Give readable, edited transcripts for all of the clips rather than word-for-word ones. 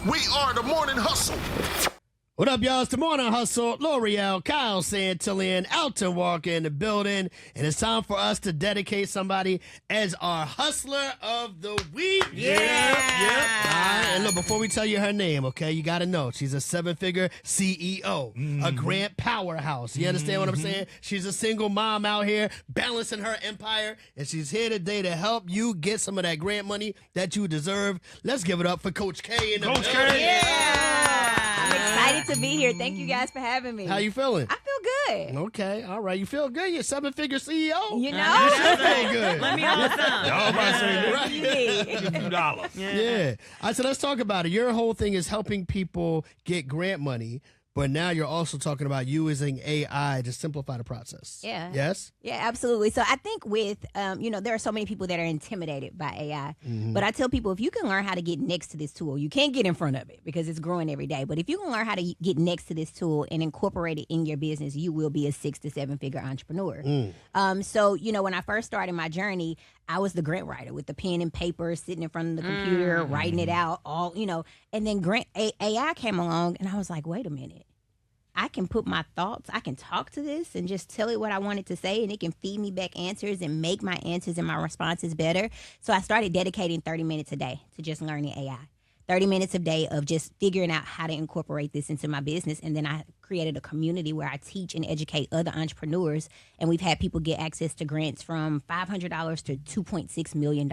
We are the Morning Hustle. What up, y'all? It's the Morning Hustle. L'Oreal, Kyle Santillan, Alton Walker in the building. And it's time for us to dedicate somebody as our Hustler of the Week. Yeah. All right. And look, before we tell you her name, okay, you got to know she's a 7-figure CEO, a grant powerhouse. You understand what I'm saying? She's a single mom out here balancing her empire. And she's here today to help you get some of that grant money that you deserve. Let's give it up for Coach K in the building. Yeah. I'm excited to be here. Thank you guys for having me. How you feeling? I feel good. Okay, all right. You feel good? You're a 7-figure CEO. You know? You feel good. Let me know something. Y'all about to say What you need? $2. Yeah. All right, so let's talk about it. Your whole thing is helping people get grant money, but now you're also talking about using AI to simplify the process. Yeah. Yes? Yeah, absolutely. So I think with, there are so many people that are intimidated by AI. But I tell people, if you can learn how to get next to this tool, you can't get in front of it because it's growing every day. But if you can learn how to get next to this tool and incorporate it in your business, you will be a 6 to 7-figure entrepreneur. So, when I first started my journey, I was the grant writer with the pen and paper, sitting in front of the computer, writing it out, and then AI came along and I was like, wait a minute. I can put my thoughts, I can talk to this and just tell it what I wanted to say, and it can feed me back answers and make my answers and my responses better. So I started dedicating 30 minutes a day to just learning AI. 30 minutes a day of just figuring out how to incorporate this into my business. And then I created a community where I teach and educate other entrepreneurs. And we've had people get access to grants from $500 to $2.6 million.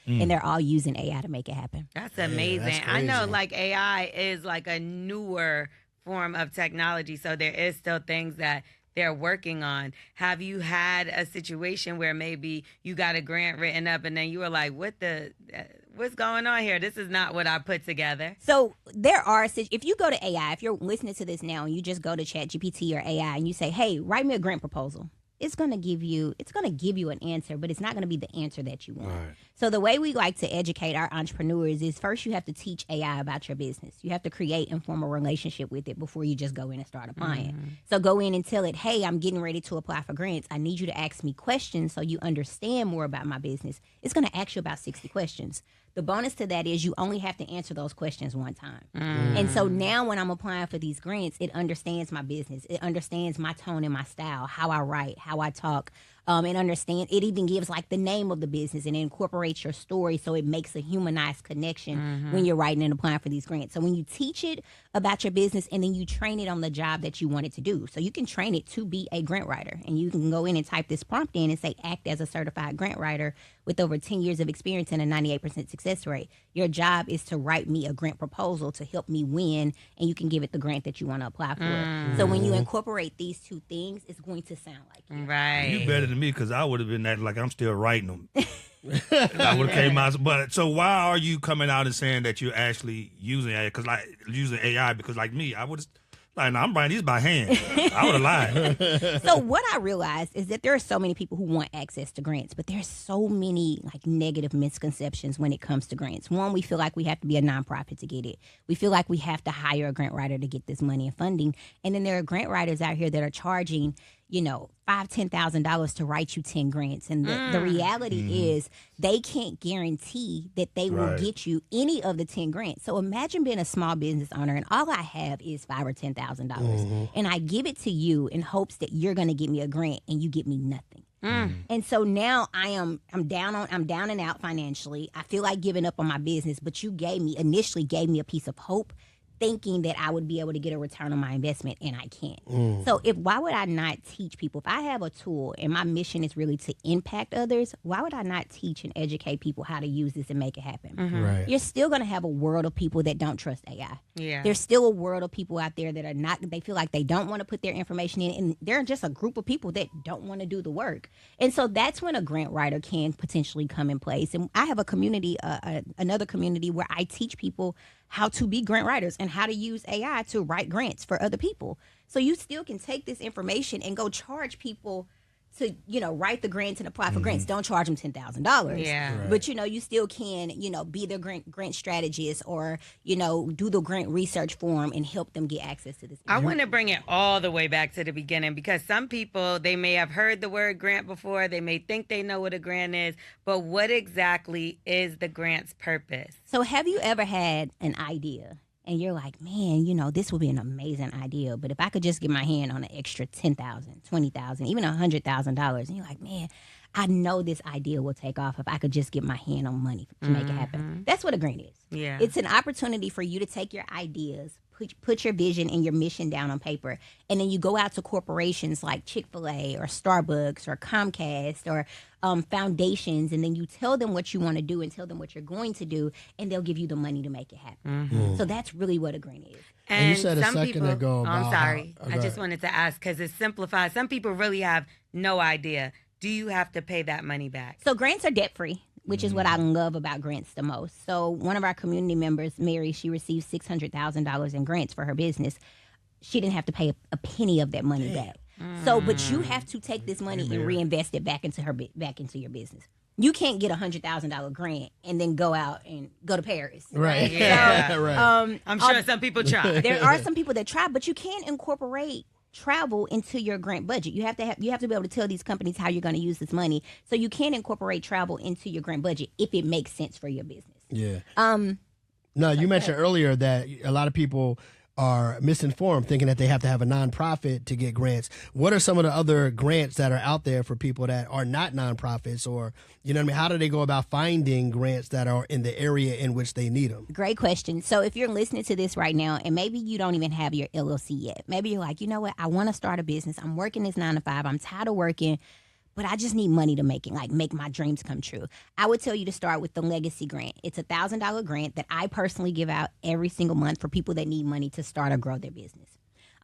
And they're all using AI to make it happen. That's amazing. that's I know crazy. AI is like a newer form of technology, so there is still things that they're working on. Have you had a situation where maybe you got a grant written up and then you were like, what's going on here? This is not what I put together. So there are, if you go to AI, if you're listening to this now and you just go to ChatGPT or AI and you say, hey, write me a grant proposal, it's going to give you an answer, but it's not going to be the answer that you want. Right. So the way we like to educate our entrepreneurs is first you have to teach AI about your business. You have to create and form a relationship with it before you just go in and start applying. So go in and tell it, hey, I'm getting ready to apply for grants. I need you to ask me questions so you understand more about my business. It's going to ask you about 60 questions. The bonus to that is you only have to answer those questions one time. And so now when I'm applying for these grants, it understands my business. It understands my tone and my style, how I write, how I talk. And understand it even gives like the name of the business and incorporates your story so it makes a humanized connection when you're writing and applying for these grants. So when you teach it about your business and then you train it on the job that you want it to do. So you can train it to be a grant writer, and you can go in and type this prompt in and say act as a certified grant writer with over 10 years of experience and a 98% success rate. Your job is to write me a grant proposal to help me win, and you can give it the grant that you want to apply for. So when you incorporate these two things, it's going to sound like you. Right. You better than me because I would have been acting like I'm still writing them. I would have came out. But so why are you coming out and saying that you're actually using AI? Because like me, I would have. Like, no, I'm writing these by hand. I would have lied. So what I realized is that there are so many people who want access to grants, but there's so many like negative misconceptions when it comes to grants. One, we feel like we have to be a nonprofit to get it. We feel like we have to hire a grant writer to get this money and funding. And then there are grant writers out here that are charging, $5,000-$10,000 to write you 10 grants. And the reality is they can't guarantee that they will get you any of the 10 grants. So imagine being a small business owner and all I have is $5,000 or $10,000. And I give it to you in hopes that you're going to get me a grant and you get me nothing. And so now I'm down and out financially. I feel like giving up on my business, but you initially gave me a piece of hope, thinking that I would be able to get a return on my investment, and I can't. So why would I not teach people? If I have a tool and my mission is really to impact others, why would I not teach and educate people how to use this and make it happen? Right. You're still going to have a world of people that don't trust AI. Yeah. There's still a world of people out there that are not, they feel like they don't want to put their information in, and they're just a group of people that don't want to do the work. And so that's when a grant writer can potentially come in place. And I have a community, another community where I teach people how to be grant writers and how to use AI to write grants for other people. So you still can take this information and go charge people to, write the grants and apply for grants. Don't charge them $10,000. Yeah. Right. But, you still can, be the grant strategist or, do the grant research for them and help them get access to this. I want to bring it all the way back to the beginning because some people, they may have heard the word grant before. They may think they know what a grant is, but what exactly is the grant's purpose? So have you ever had an idea and you're like, man, this would be an amazing idea. But if I could just get my hand on an extra $10,000, $20,000, even $100,000, and you're like, man, I know this idea will take off if I could just get my hand on money to make it happen. That's what a grant is. Yeah. It's an opportunity for you to take your ideas, put your vision and your mission down on paper, and then you go out to corporations like Chick-fil-A or Starbucks or Comcast or foundations, and then you tell them what you want to do and tell them what you're going to do, and they'll give you the money to make it happen. So that's really what a grant is. And you said a some second people, ago about I'm sorry. how- I just wanted to ask because it's simplified. Some people really have no idea. Do you have to pay that money back? So grants are debt-free, which is what I love about grants the most. So one of our community members, Mary, she received $600,000 in grants for her business. She didn't have to pay a penny of that money back. So, but you have to take this money and reinvest it back into your business. You can't get $100,000 grant and then go out and go to Paris. Right. Yeah. Right. I'm sure some people try. There are some people that try, but you can incorporate travel into your grant budget. You have to be able to tell these companies how you're going to use this money. So you can incorporate travel into your grant budget if it makes sense for your business. Yeah. No, you mentioned earlier that a lot of people are misinformed, thinking that they have to have a nonprofit to get grants. What are some of the other grants that are out there for people that are not nonprofits, or how do they go about finding grants that are in the area in which they need them? Great question. So if you're listening to this right now and maybe you don't even have your LLC yet, maybe you're like, you know what, I want to start a business. I'm working this 9 to 5. I'm tired of working, but I just need money to make my dreams come true. I would tell you to start with the Legacy Grant. It's a $1,000 grant that I personally give out every single month for people that need money to start or grow their business.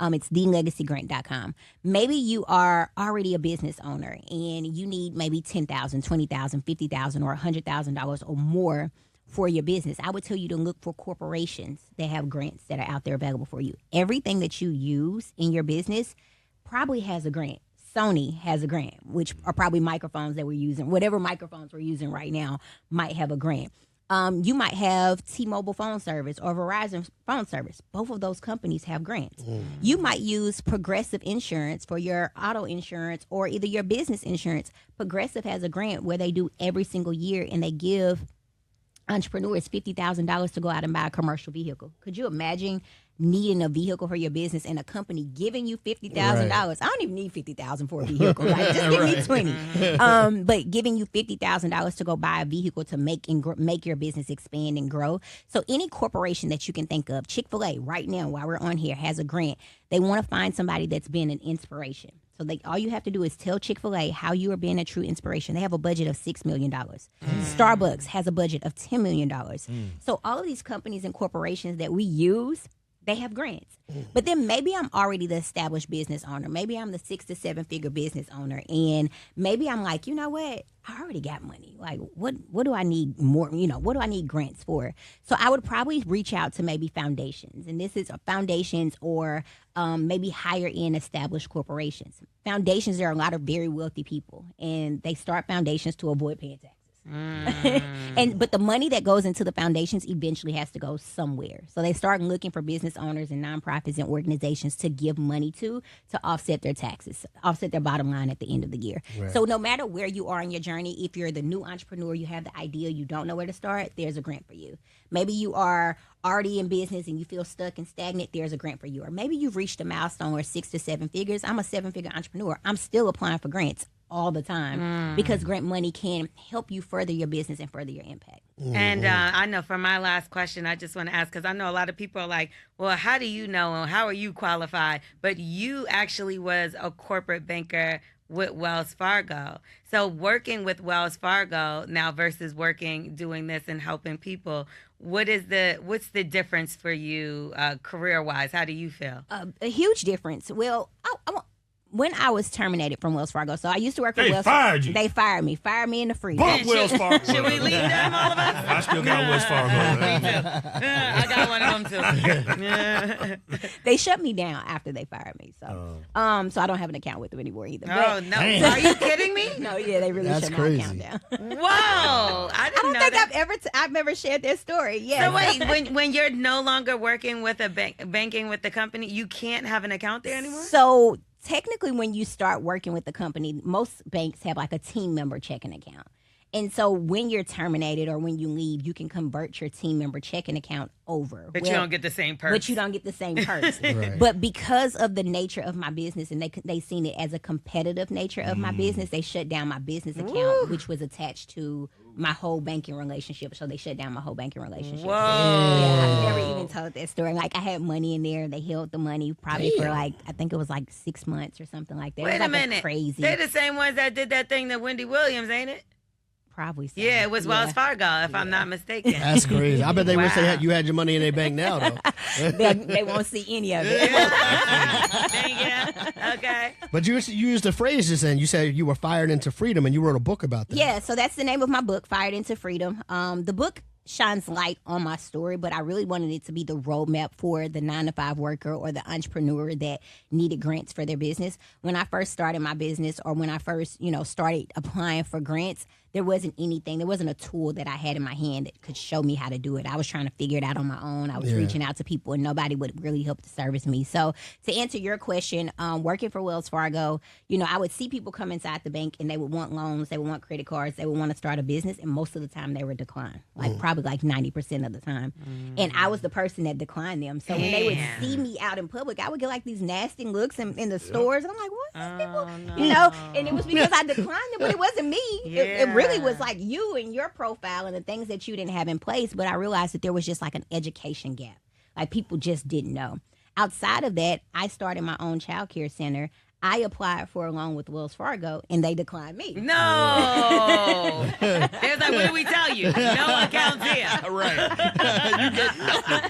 It's thelegacygrant.com. Maybe you are already a business owner and you need maybe $10,000, $20,000, $50,000, or $100,000 or more for your business. I would tell you to look for corporations that have grants that are out there available for you. Everything that you use in your business probably has a grant. Sony has a grant, which are probably microphones that we're using. Whatever microphones we're using right now might have a grant. You might have T-Mobile phone service or Verizon phone service. Both of those companies have grants. You might use Progressive Insurance for your auto insurance or either your business insurance. Progressive has a grant where they do every single year, and they give entrepreneurs $50,000 to go out and buy a commercial vehicle. Could you imagine needing a vehicle for your business and a company giving you $50,000? Right. I don't even need $50,000 for a vehicle. Like, just give me $20,000. But giving you $50,000 to go buy a vehicle to make your business expand and grow. So any corporation that you can think of, Chick-fil-A right now while we're on here has a grant. They want to find somebody that's been an inspiration. So all you have to do is tell Chick-fil-A how you are being a true inspiration. They have a budget of $6 million. Starbucks has a budget of $10 million. So all of these companies and corporations that we use, they have grants. But then maybe I'm already the established business owner. Maybe I'm the 6 to 7 figure business owner. And maybe I'm like, you know what? I already got money. Like, what do I need more? What do I need grants for? So I would probably reach out to maybe foundations. And this is foundations or maybe higher end established corporations. Foundations, there are a lot of very wealthy people. And they start foundations to avoid paying taxes. But the money that goes into the foundations eventually has to go somewhere. So they start looking for business owners and nonprofits and organizations to give money to offset their taxes, offset their bottom line at the end of the year. Right. So no matter where you are in your journey, if you're the new entrepreneur, you have the idea, you don't know where to start, there's a grant for you. Maybe you are already in business and you feel stuck and stagnant, there's a grant for you. Or maybe you've reached a milestone or 6 to 7 figures. I'm a 7-figure entrepreneur. I'm still applying for grants all the time because grant money can help you further your business and further your impact. And I know for my last question, I just want to ask, because I know a lot of people are like, well, how do you know and how are you qualified? But you actually was a corporate banker with Wells Fargo. So working with Wells Fargo now versus doing this and helping people, what's the difference for you career-wise? How do you feel? A huge difference. Well, when I was terminated from Wells Fargo, so I used to work for Wells Fargo. Fired you. They fired me in the free. Bump Wells Fargo. Should we leave them, all of us? I still got Wells Fargo. Me too. I got one of them too. They shut me down after they fired me, so so I don't have an account with them anymore either. Oh no! Are you kidding me? No, yeah, they really That's shut crazy. my account down. Whoa! I don't think I've ever shared their story. Yeah. So wait, when you're no longer working with a banking with the company, you can't have an account there anymore? So technically, when you start working with the company, most banks have like a team member checking account. And so when you're terminated or when you leave, you can convert your team member checking account over. But you don't get the same perks. But you don't get the same perks. Right. But because of the nature of my business, and they seen it as a competitive nature of my business, they shut down my business account, which was attached to my whole banking relationship. So they shut down my whole banking relationship. Whoa. Yeah, I've never even told that story. Like, I had money in there. They held the money probably for like, I think it was like 6 months or something like that. Wait it was a like minute. Crazy. They're the same ones that did that thing to Wendy Williams, ain't it? Probably so. Yeah, it was Wells Fargo, if I'm not mistaken. That's crazy. I bet they wish you had your money in their bank now, though. They won't see any of it. Thank you. Okay. But you used a phrase just then. You said you were fired into freedom, and you wrote a book about that. Yeah, so that's the name of my book, Fired into Freedom. The book shines light on my story, but I really wanted it to be the roadmap for the 9-to-5 worker or the entrepreneur that needed grants for their business. When I first started my business, or when I first, started applying for grants, there wasn't a tool that I had in my hand that could show me how to do it. I was trying to figure it out on my own. I was reaching out to people, and nobody would really help to service me. So to answer your question, working for Wells Fargo, I would see people come inside the bank, and they would want loans, they would want credit cards, they would want to start a business, and most of the time they were declined, probably like 90% of the time. And I was the person that declined them. So when they would see me out in public, I would get like these nasty looks in the stores, and I'm like, what? These people? And it was because I declined them, but it wasn't me. It really was like you and your profile and the things that you didn't have in place. But I realized that there was just like an education gap. Like, people just didn't know. Outside of that, I started my own child care center. I applied for a loan with Wells Fargo, and they declined me. No. There's like, what do we tell you? No accounts here. Right. You get nothing.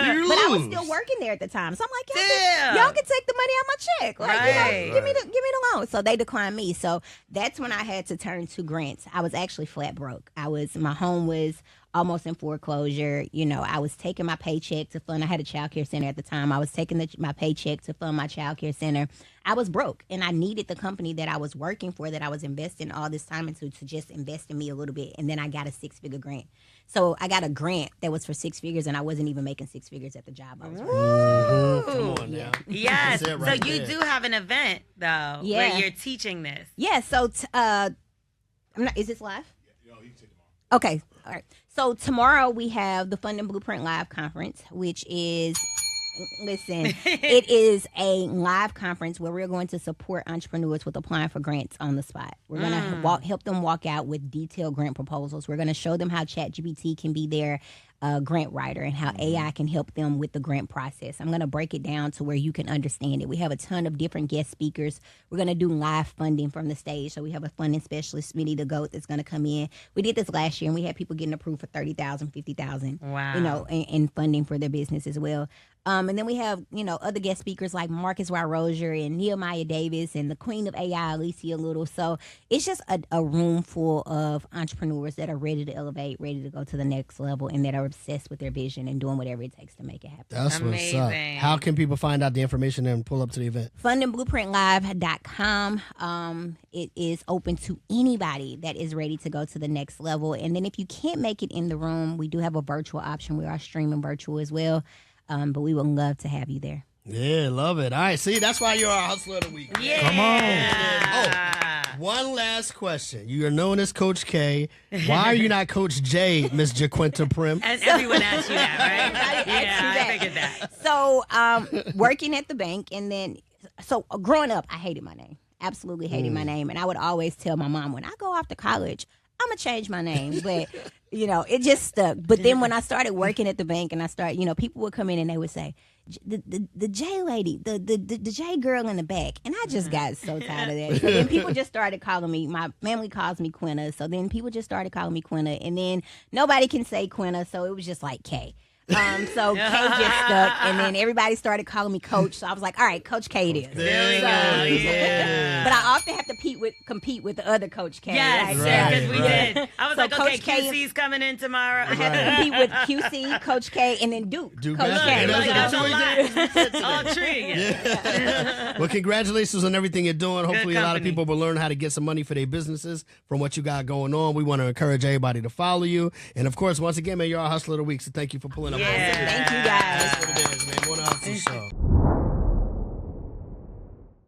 You lose. But I was still working there at the time. So I'm like, y'all can take the money out my check. Like, give me the loan. So they declined me. So that's when I had to turn to grants. I was actually flat broke. My home was almost in foreclosure. I was taking my paycheck to fund. I had a child care center at the time. I was taking my paycheck to fund my child care center. I was broke, and I needed the company that I was working for, that I was investing all this time into, to just invest in me a little bit. And then I got a 6-figure grant. So I got a grant that was for 6 figures, and I wasn't even making 6 figures at the job I was working. Come on now. Yes. Right so you do have an event, though, where you're teaching this. Yeah. So is this live? Yeah, you can take tomorrow. Okay. All right. So tomorrow we have the Funding Blueprint Live Conference, which is, it is a live conference where we're going to support entrepreneurs with applying for grants on the spot. We're going to help them walk out with detailed grant proposals. We're going to show them how ChatGPT can be their grant writer, and how AI can help them with the grant process. I'm going to break it down to where you can understand it. We have a ton of different guest speakers. We're going to do live funding from the stage. So we have a funding specialist, Smitty the GOAT, that's going to come in. We did this last year, and we had people getting approved for $30,000, $50,000. Wow. And funding for their business as well. And then we have, other guest speakers like Marcus Y. Rozier and Nehemiah Davis and the queen of AI, Alicia Little. So it's just a room full of entrepreneurs that are ready to elevate, ready to go to the next level, and that are obsessed with their vision and doing whatever it takes to make it happen. That's amazing. What's up. How can people find out the information and pull up to the event? fundingblueprintlive.com. It is open to anybody that is ready to go to the next level. And then if you can't make it in the room, we do have a virtual option. We are streaming virtual as well. But we would love to have you there. Yeah, love it. All right, see, that's why you're our hustler of the week. Yeah. Come on. Oh, one last question. You are known as Coach K. Why are you not Coach J, Miss Jekwenta Primm? And everyone asked you that, right? I figured that. So, working at the bank, and then, growing up, I hated my name. Absolutely hated my name. And I would always tell my mom, when I go off to college, I'm going to change my name. But, it just stuck. But then when I started working at the bank, and I started, people would come in and they would say, the J lady, the J girl in the back. And I just got so tired of that. So then people just started calling me, my family calls me Quinta. So then people just started calling me Quinta. And then nobody can say Quinta. So it was just like K. So K just stuck, and then everybody started calling me Coach. So I was like, all right, Coach K it is. There we go. Yeah. But I often have to compete with the other Coach K. Yes, because we did. I was like, okay, K, QC's coming in tomorrow. I have to compete with QC, Coach K, and then Duke Coach K. Like, that's a what lot. All tree. Yeah. Well, congratulations on everything you're doing. Hopefully a lot of company. people will learn how to get some money for their businesses from what you got going on. We want to encourage everybody to follow you. And, of course, once again, man, you're our hustler of the week, so thank you for pulling up. Yeah. Thank you, guys. That's what it is, man. One hustle show.